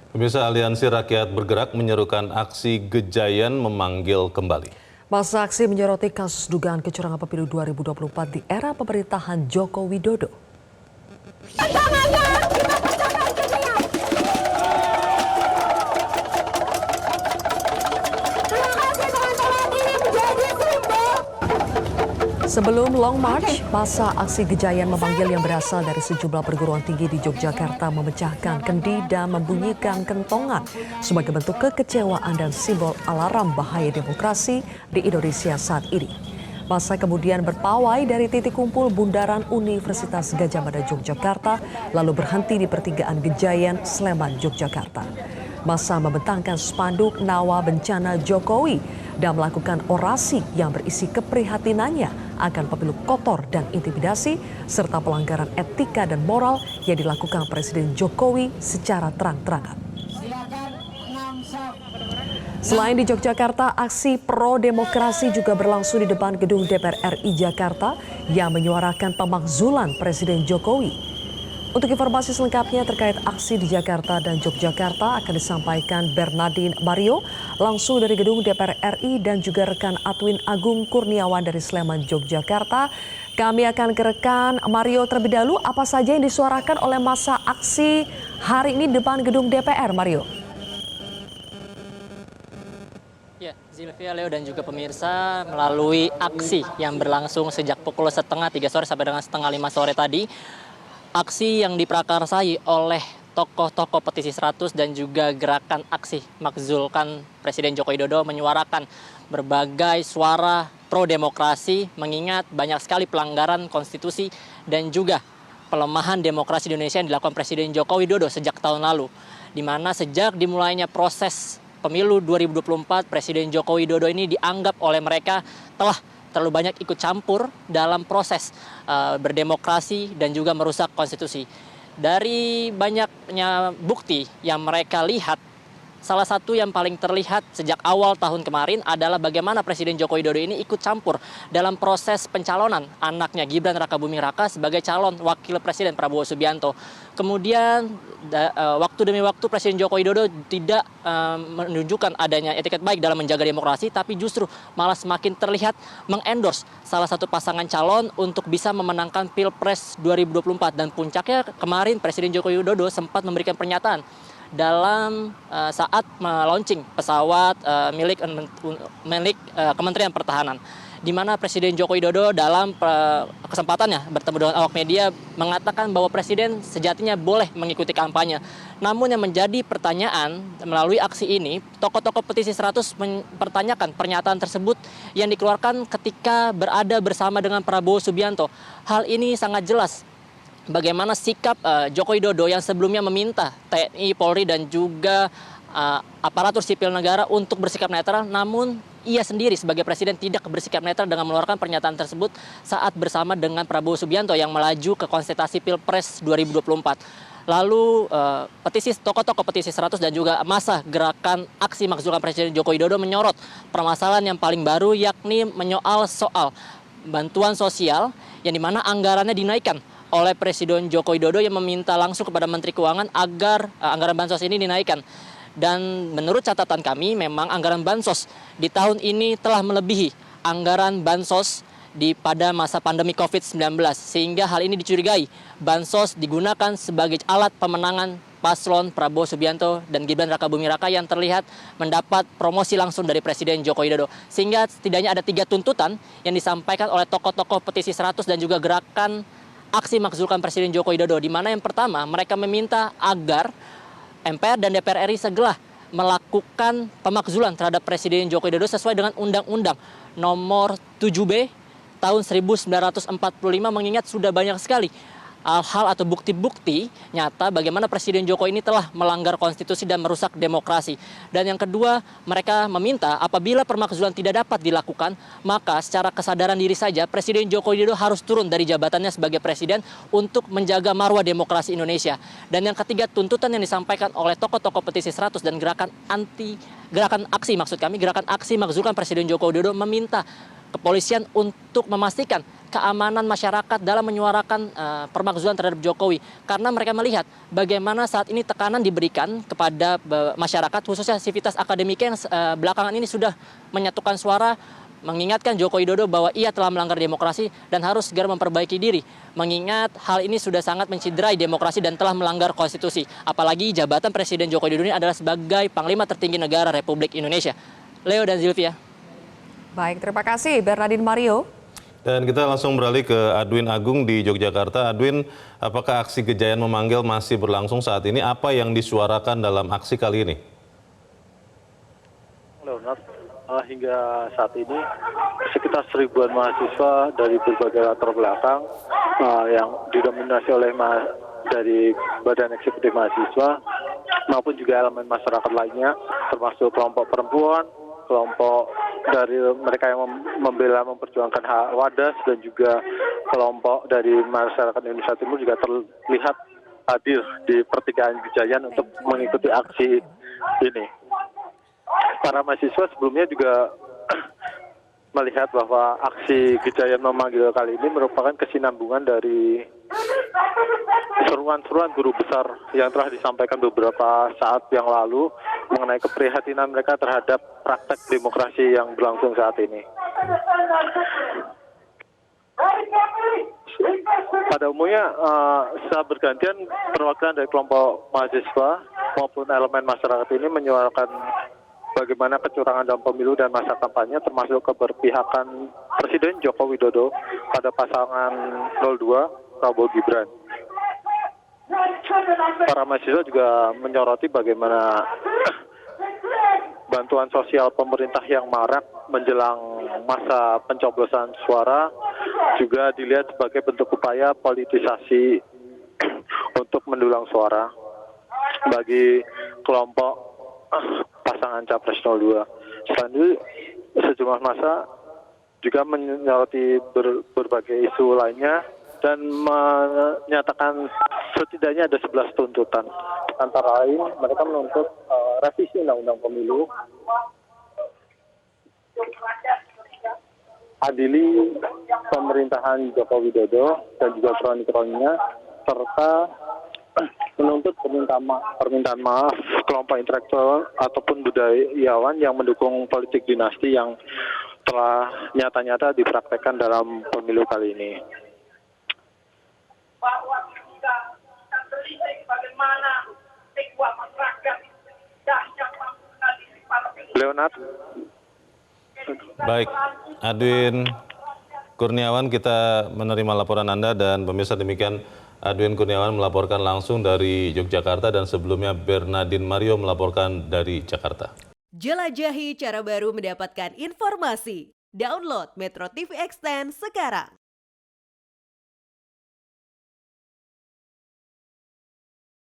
Pemirsa, Aliansi Rakyat Bergerak menyerukan aksi Gejayan memanggil kembali. Masa aksi menyoroti kasus dugaan kecurangan pemilu 2024 di era pemerintahan Joko Widodo. Sebelum Long March, masa aksi Gejayan memanggil yang berasal dari sejumlah perguruan tinggi di Yogyakarta memecahkan kendi dan membunyikan kentongan sebagai bentuk kekecewaan dan simbol alarm bahaya demokrasi di Indonesia saat ini. Masa kemudian berpawai dari titik kumpul Bundaran Universitas Gadjah Mada Yogyakarta lalu berhenti di pertigaan Gejayan, Sleman, Yogyakarta. Masa membentangkan spanduk Nawa Bencana Jokowi dan melakukan orasi yang berisi keprihatinannya akan pemilu kotor dan intimidasi serta pelanggaran etika dan moral yang dilakukan Presiden Jokowi secara terang-terangan. Selain di Yogyakarta, aksi pro-demokrasi juga berlangsung di depan gedung DPR RI Jakarta yang menyuarakan pemakzulan Presiden Jokowi. Untuk informasi selengkapnya terkait aksi di Jakarta dan Yogyakarta akan disampaikan Bernardine Mario langsung dari gedung DPR RI dan juga rekan Atwin Agung Kurniawan dari Sleman, Yogyakarta. Kami akan ke rekan Mario terlebih dahulu. Apa saja yang disuarakan oleh masa aksi hari ini di depan gedung DPR, Mario? Ya, Zilvia, Leo dan juga pemirsa, melalui aksi yang berlangsung sejak pukul 2:30 sore sampai dengan 4:30 sore tadi, aksi yang diprakarsai oleh tokoh-tokoh petisi 100 dan juga gerakan aksi makzulkan Presiden Joko Widodo menyuarakan berbagai suara pro-demokrasi, mengingat banyak sekali pelanggaran konstitusi dan juga pelemahan demokrasi di Indonesia yang dilakukan Presiden Joko Widodo sejak tahun lalu. Di mana sejak dimulainya proses pemilu 2024, Presiden Joko Widodo ini dianggap oleh mereka telah terlalu banyak ikut campur dalam proses berdemokrasi dan juga merusak konstitusi. Dari banyaknya bukti yang mereka lihat, salah satu yang paling terlihat sejak awal tahun kemarin adalah bagaimana Presiden Joko Widodo ini ikut campur dalam proses pencalonan anaknya Gibran Rakabuming Raka sebagai calon wakil presiden Prabowo Subianto. Kemudian waktu demi waktu Presiden Joko Widodo tidak menunjukkan adanya etiket baik dalam menjaga demokrasi, tapi justru malah semakin terlihat mengendorse salah satu pasangan calon untuk bisa memenangkan Pilpres 2024. Dan puncaknya kemarin Presiden Joko Widodo sempat memberikan pernyataan dalam saat launching pesawat milik Kementerian Pertahanan, di mana Presiden Joko Widodo dalam kesempatannya bertemu dengan awak media mengatakan bahwa Presiden sejatinya boleh mengikuti kampanye. Namun yang menjadi pertanyaan melalui aksi ini, tokoh-tokoh petisi 100 mempertanyakan pernyataan tersebut yang dikeluarkan ketika berada bersama dengan Prabowo Subianto. Hal ini sangat jelas bagaimana sikap Joko Widodo yang sebelumnya meminta TNI, Polri dan juga aparatur sipil negara untuk bersikap netral, namun ia sendiri sebagai presiden tidak bersikap netral dengan mengeluarkan pernyataan tersebut saat bersama dengan Prabowo Subianto yang melaju ke kontestasi Pilpres 2024. Lalu tokoh-tokoh petisi 100 dan juga masa gerakan aksi makzulkan Presiden Joko Widodo menyorot permasalahan yang paling baru, yakni menyoal soal bantuan sosial yang dimana anggarannya dinaikkan oleh Presiden Joko Widodo yang meminta langsung kepada Menteri Keuangan agar anggaran bansos ini dinaikkan. Dan menurut catatan kami, memang anggaran bansos di tahun ini telah melebihi anggaran bansos pada masa pandemi COVID-19. Sehingga hal ini dicurigai bansos digunakan sebagai alat pemenangan paslon Prabowo Subianto dan Gibran Rakabuming Raka yang terlihat mendapat promosi langsung dari Presiden Joko Widodo. Sehingga setidaknya ada 3 tuntutan yang disampaikan oleh tokoh-tokoh petisi 100 dan juga gerakan aksi makzulkan Presiden Joko Widodo, di mana yang pertama mereka meminta agar MPR dan DPR RI segera melakukan pemakzulan terhadap Presiden Joko Widodo sesuai dengan Undang-Undang Nomor 7B tahun 1945, mengingat sudah banyak sekali hal atau bukti-bukti nyata bagaimana Presiden Joko ini telah melanggar konstitusi dan merusak demokrasi. Dan yang kedua, mereka meminta apabila pemakzulan tidak dapat dilakukan, maka secara kesadaran diri saja Presiden Joko Widodo harus turun dari jabatannya sebagai presiden untuk menjaga marwah demokrasi Indonesia. Dan yang ketiga, tuntutan yang disampaikan oleh tokoh-tokoh petisi 100 dan gerakan aksi makzulkan Presiden Joko Widodo meminta kepolisian untuk memastikan keamanan masyarakat dalam menyuarakan permakzulan terhadap Jokowi. Karena mereka melihat bagaimana saat ini tekanan diberikan kepada masyarakat, khususnya sivitas akademika yang belakangan ini sudah menyatukan suara, mengingatkan Joko Widodo bahwa ia telah melanggar demokrasi dan harus segera memperbaiki diri. Mengingat hal ini sudah sangat menciderai demokrasi dan telah melanggar konstitusi. Apalagi jabatan Presiden Joko Widodo ini adalah sebagai Panglima Tertinggi Negara Republik Indonesia. Leo dan Zilvia. Baik, terima kasih Bernardin Mario. Dan kita langsung beralih ke Adwin Agung di Yogyakarta. Adwin, apakah aksi Gejayan memanggil masih berlangsung saat ini? Apa yang disuarakan dalam aksi kali ini? Leonard, hingga saat ini sekitar 1000-an mahasiswa dari berbagai latar belakang yang didominasi oleh dari Badan Eksekutif Mahasiswa maupun juga elemen masyarakat lainnya, termasuk kelompok perempuan, kelompok dari mereka yang membela memperjuangkan hak Wadas dan juga kelompok dari masyarakat Indonesia Timur juga terlihat hadir di pertigaan Gejayan untuk mengikuti aksi ini. Para mahasiswa sebelumnya juga melihat bahwa aksi Gejayan memanggil kali ini merupakan kesinambungan dari seruan-seruan guru besar yang telah disampaikan beberapa saat yang lalu mengenai keprihatinan mereka terhadap praktek demokrasi yang berlangsung saat ini. Pada umumnya saat bergantian perwakilan dari kelompok mahasiswa maupun elemen masyarakat ini menyuarakan bagaimana kecurangan dalam pemilu dan masa kampanye, termasuk keberpihakan Presiden Joko Widodo pada pasangan 02 Prabowo Gibran. Para mahasiswa juga menyoroti bagaimana bantuan sosial pemerintah yang marak menjelang masa pencoblosan suara juga dilihat sebagai bentuk upaya politisasi untuk mendulang suara bagi kelompok pasangan Capres 02. Selain itu, sejumlah massa juga menyoroti berbagai isu lainnya dan menyatakan setidaknya ada 11 tuntutan. Antara lain, mereka menuntut revisi Undang-Undang Pemilu, adili pemerintahan Joko Widodo dan juga kroni-kroninya, serta menuntut permintaan maaf kelompok intelektual ataupun budayawan yang mendukung politik dinasti yang telah nyata-nyata dipraktekkan dalam pemilu kali ini. Bahwa tidak terlihat bagaimana sebuah masyarakat dahsyat Leonard. Baik, Adwin Kurniawan, kita menerima laporan Anda dan pemirsa, demikian Adwin Kurniawan melaporkan langsung dari Yogyakarta dan sebelumnya Bernardin Mario melaporkan dari Jakarta. Jelajahi cara baru mendapatkan informasi. Download Metro TV Extend sekarang.